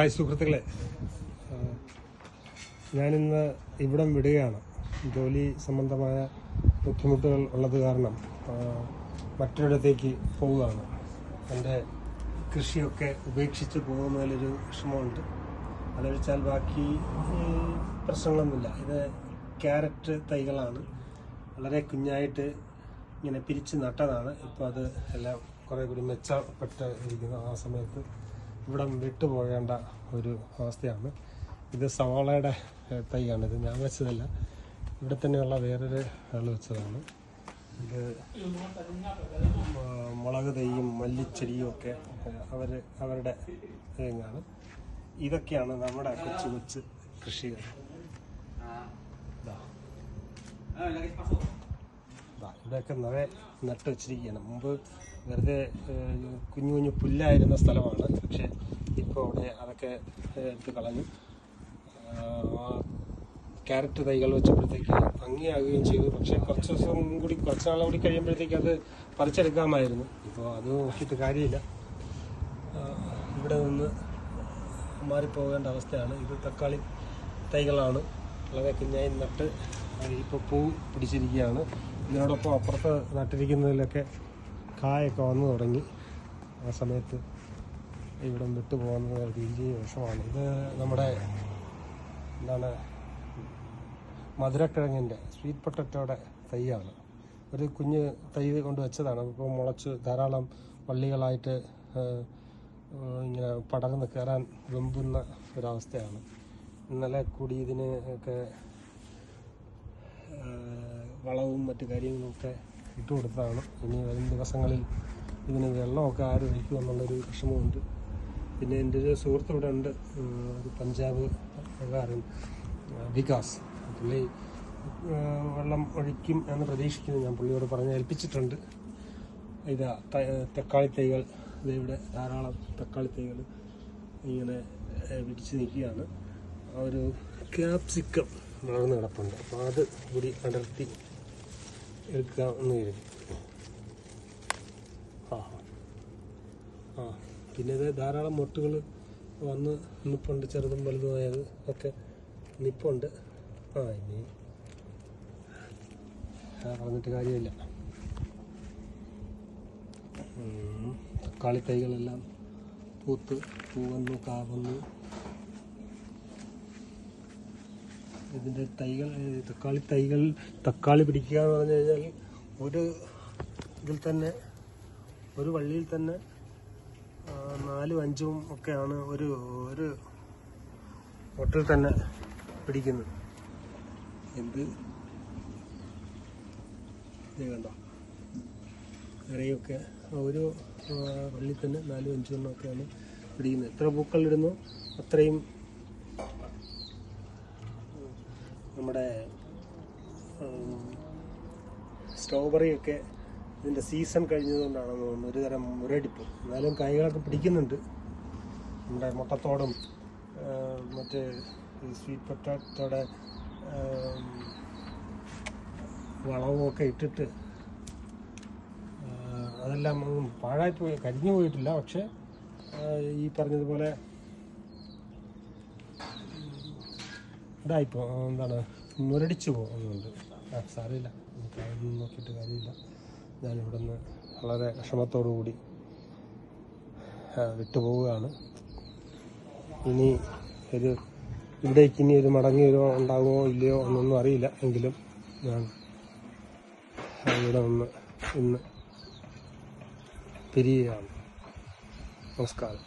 Hi സുഹൃത്തുക്കളെ, ഞാനിന്ന് ഇവിടം വിടുകയാണ്. ജോലി സംബന്ധമായ ബുദ്ധിമുട്ടുകൾ ഉള്ളത് കാരണം മറ്റൊരിടത്തേക്ക് പോവുകയാണ്. എൻ്റെ കൃഷിയൊക്കെ ഉപേക്ഷിച്ച് പോകുന്നതിലൊരു വിഷമമുണ്ട്. അതൊഴിച്ചാൽ ബാക്കി പ്രശ്നങ്ങളൊന്നുമില്ല. ഇത് ക്യാരറ്റ് തൈകളാണ്. വളരെ കുഞ്ഞായിട്ട് ഇങ്ങനെ പിരിച്ച് നട്ടതാണ്. ഇപ്പോൾ അത് എല്ലാം കുറേ കൂടി മെച്ചപ്പെട്ട് ഇരിക്കുന്നു. ആ സമയത്ത് ഇവിടം വിട്ടുപോകേണ്ട ഒരു അവസ്ഥയാണ്. ഇത് സവാളയുടെ തൈയാണ്. ഇത് ഞാൻ വെച്ചതല്ല, ഇവിടെ തന്നെയുള്ള വേറൊരു ആൾ വെച്ചതാണ്. ഇത് മുളക് തൈയും മല്ലിച്ചെടിയും ഒക്കെ അവരുടെ തേങ്ങാണ്. ഇതൊക്കെയാണ് നമ്മുടെ കൊച്ചു കൊച്ചു കൃഷികൾ. ഇവിടെയൊക്കെ നിറയെ നട്ട് വെച്ചിരിക്കുകയാണ്. മുമ്പ് വെറുതെ കുഞ്ഞു കുഞ്ഞു പുല്ലായിരുന്ന സ്ഥലമാണ്. പക്ഷെ ഇപ്പോൾ അവിടെ അതൊക്കെ എടുത്ത് കളഞ്ഞു. ക്യാരറ്റ് തൈകൾ വെച്ചപ്പോഴത്തേക്ക് ഭംഗിയാകുകയും ചെയ്തു. പക്ഷെ കുറച്ച് നാളും കൂടി കഴിയുമ്പോഴത്തേക്ക് അത് പറിച്ചെടുക്കാമായിരുന്നു. ഇപ്പോൾ അത് നോക്കിയിട്ട് കാര്യമില്ല. ഇവിടെ നിന്ന് മാറിപ്പോകേണ്ട അവസ്ഥയാണ്. ഇത് തക്കാളി തൈകളാണ്. വളരെ കുഞ്ഞായി നട്ട് ഇപ്പോൾ പൂ പിടിച്ചിരിക്കുകയാണ്. ഇതിനോടൊപ്പം അപ്പുറത്ത് നട്ടിരിക്കുന്നതിലൊക്കെ കായൊക്കെ വന്നു തുടങ്ങി. ആ സമയത്ത് ഇവിടം വിട്ടു പോകുന്നത് വലിയ വിഷമാണ്. ഇത് നമ്മുടെ മധുരക്കിഴങ്ങിൻ്റെ സ്വീറ്റ് പൊട്ടറ്റോയുടെ തൈയാണ്. ഒരു കുഞ്ഞ് തൈ കൊണ്ട് വെച്ചതാണ്. ഇപ്പോൾ മുളച്ച് ധാരാളം വള്ളികളായിട്ട് ഇങ്ങനെ പടർന്ന് കയറാൻ വെമ്പുന്ന ഒരവസ്ഥയാണ്. ഇന്നലെ കൂടി ഇതിന് ഒക്കെ വളവും മറ്റു കാര്യങ്ങളുമൊക്കെ ഇട്ട് കൊടുത്തതാണ്. ഇനി വരും ദിവസങ്ങളിൽ ഇതിന് വെള്ളമൊക്കെ ആര് ഒഴിക്കുമെന്നുള്ളൊരു വിഷമമുണ്ട്. പിന്നെ എൻ്റെ ഒരു സുഹൃത്ത് ഇവിടെ ഉണ്ട്, ഒരു പഞ്ചാബ് കാരൻ വികാസ്. പുള്ളി വെള്ളം ഒഴിക്കും എന്ന് പ്രതീക്ഷിക്കുന്നു. ഞാൻ പുള്ളിയോട് പറഞ്ഞ് ഏൽപ്പിച്ചിട്ടുണ്ട്. ഇതാ തക്കാളി തൈകൾ, ഇതിവിടെ ധാരാളം തക്കാളി തൈകൾ ഇങ്ങനെ പിടിച്ച് നിൽക്കുകയാണ്. ആ ഒരു ക്യാപ്സിക്കം വളർന്ന് കിടപ്പുണ്ട്. അപ്പോൾ അത് കൂടി അടർത്തി എടുക്കാമെന്ന് കരുതി. പിന്നെ ഇത് ധാരാളം മൊട്ടുകൾ വന്ന് നിപ്പുണ്ട്. ചെറുതും വലുതുമായത് ഒക്കെ നിപ്പുണ്ട്. ഇനി പറഞ്ഞിട്ട് കാര്യമില്ല. തക്കാളി തൈകളെല്ലാം പൂത്ത് പൂവന്നു കാവുന്നു. ഇതിൻ്റെ തക്കാളി പിടിക്കുക എന്ന് പറഞ്ഞു കഴിഞ്ഞാൽ ഒരു വള്ളിയിൽ തന്നെ 4, 5 ഒക്കെയാണ് ഒരു ഹോട്ടലിൽ തന്നെ പിടിക്കുന്നത്. ഇത് കണ്ടോ, നിറയൊക്കെ ഒരു വള്ളിയിൽ തന്നെ 4, 5 ഒക്കെയാണ് പിടിക്കുന്നത്. എത്ര പൂക്കളിടുന്നു അത്രയും നമ്മുടെ സ്ട്രോബെറിയൊക്കെ ഇതിൻ്റെ സീസൺ കഴിഞ്ഞതുകൊണ്ടാണെന്ന് തോന്നുന്നു ഒരു തരം മുരടിപ്പ്. എന്നാലും കായ്കളൊക്കെ പിടിക്കുന്നുണ്ട്. നമ്മുടെ മുട്ടത്തോടും മറ്റ് സ്വീറ്റ് പൊട്ടാറ്റോയുടെ വളവും ഒക്കെ ഇട്ടിട്ട് അതെല്ലാം പാഴായി കരിഞ്ഞു പോയിട്ടില്ല. പക്ഷെ ഈ പറഞ്ഞതുപോലെ ഇതായിപ്പോ മുരടിച്ചു പോകുന്നുണ്ട്. സാരമില്ല, അതൊന്നും നോക്കിയിട്ട് കാര്യമില്ല. ഞാനിവിടെ നിന്ന് വളരെ വിഷമത്തോടു കൂടി വിട്ടുപോവുകയാണ്. ഇവിടേക്ക് ഇനി ഒരു മടങ്ങി ഉണ്ടാകുമോ ഇല്ലയോ എന്നൊന്നും അറിയില്ല. എങ്കിലും ഞാൻ ഇവിടെ നിന്ന് ഇന്ന് പിരിയുകയാണ്. നമസ്കാരം.